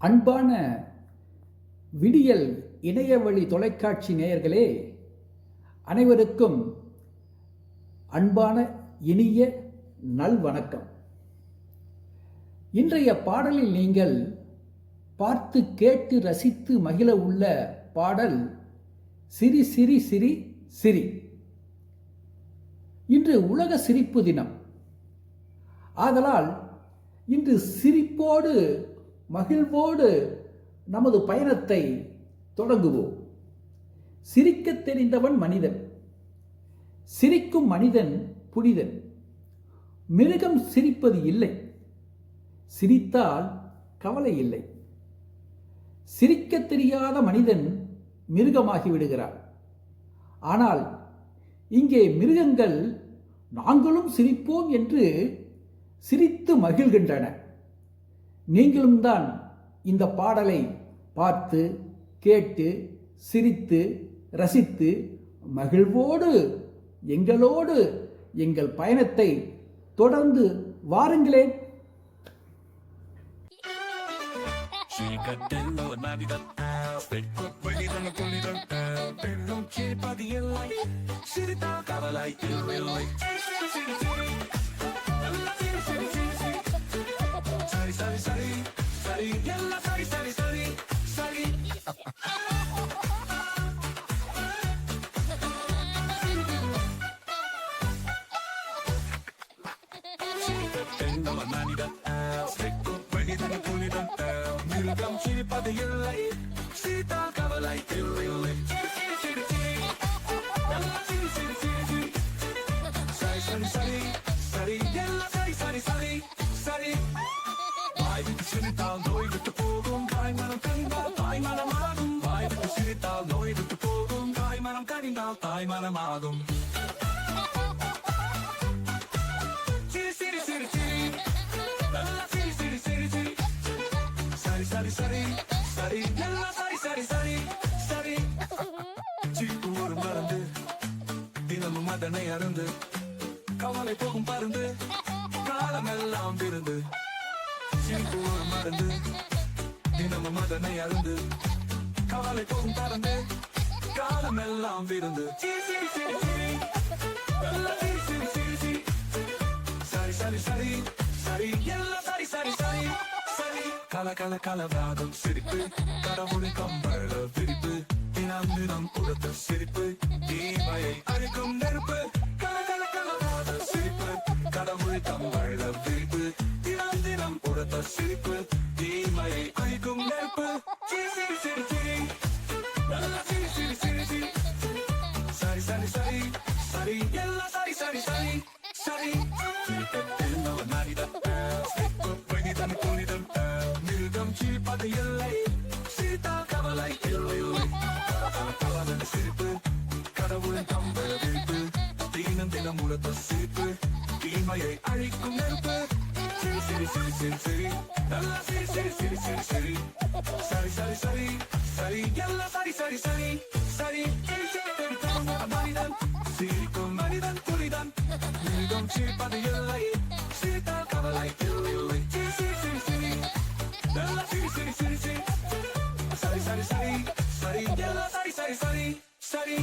அன்பான விடியல் இணையவழி தொலைக்காட்சி நேயர்களே, அனைவருக்கும் அன்பான இனிய நல்வணக்கம். இன்றைய பாடலில் நீங்கள் பார்த்து கேட்டு ரசித்து மகிழ உள்ள பாடல் சிரி சிரி சிரி சிரி. இன்று உலக சிரிப்பு தினம். ஆதலால் இன்று சிரிப்போடு மகிழ்வோடு நமது பயணத்தை தொடங்குவோம். சிரிக்கத் தெரிந்தவன் மனிதன், சிரிக்கும் மனிதன் புனிதன். மிருகம் சிரிப்பது இல்லை, சிரித்தால் கவலை இல்லை. சிரிக்கத் தெரியாத மனிதன் மிருகமாகி விடுகிறார். ஆனால் இங்கே மிருகங்கள் நாங்களும் சிரிப்போம் என்று சிரித்து மகிழ்கின்றன. நீங்களும் தான் இந்த பாடலை பார்த்து கேட்டு சிரித்து ரசித்து மகிழ்வோடு எங்களோடு எங்கள் பயணத்தை தொடர்ந்து வாருங்களேன். மிருகம் சிரிப்பது இல்லை, சிரித்தால் கவலை இல்லை. சரி சரி சரி சரி எல்லாம் சரி சரி சரி சரி. வாய் விட்டு சிரித்தால் நோய் விட்டு போகும், தாய்மனம் கனிந்தால் தாய்மனமாகும். வாய் விட்டு சிரித்தால் நோய் விட்டு போகும், தாய்மனம் கனிந்தால் தாய்மனமாகும். சரி சரி சரி எல்லாம் சரி சரி சரி சரி. சிரிப்பு ஒரு மருந்து, தினமும் அதனை அருந்து. கவலை போகும் பருந்து, காலமெல்லாம் விருந்து. சிரிப்பு ஒரு மருந்து, தினமும் அதனை அருந்து. கவலை போகும் பருந்து, காலமெல்லாம் விருந்து. சரி சரி சரி சரி எல்லாம் சரி சரி சரி சரி. கல கல கலவாகும் சிரிப்பு, கடவுளின் கம்பள விரிப்பு. தினம் தினம் கொடுத்த சிரிப்பு, தீமையை அழிக்கும் நெருப்பு. கல கல கலவாத சிரிப்பு, கடவுளின் கம்பள விரிப்பு. தினம் தினம் கொடுத்த சிரிப்பு, தீமையை அழிக்கும் நெருப்பு. சிரி சிரி சிரி சிரி சிரி சிரி சிரி. சரி சரி சரி சரி எல்லாம் சரி சரி சரி சரி. சிரிப்பது இல்லை, சிரித்தால் கவலை இல்லை. சிரிப்பு, கடவுளின் கம்பள விரிப்பு. தினம் தினம் உலக சிரிப்பு, தீமையை அழிக்கும் நெருப்பு. சிரி சிரி சிரி சிரி சிரி நல்லா சிரி சிரி சிரி சிரி சிரி. சரி சரி சரி சரி எல்லாம் சரி சரி சரி சரி. மனிதன் சிரிக்கும் மனிதன் புனிதன். மிருகம் சிரிப்பது இல்லை, சிரித்தால் கவலை இல்லை. சிரி சிரி சிரி சரி சரி சரி சரி சரி சரி எல்லாம் சரி சரி சரி சரி.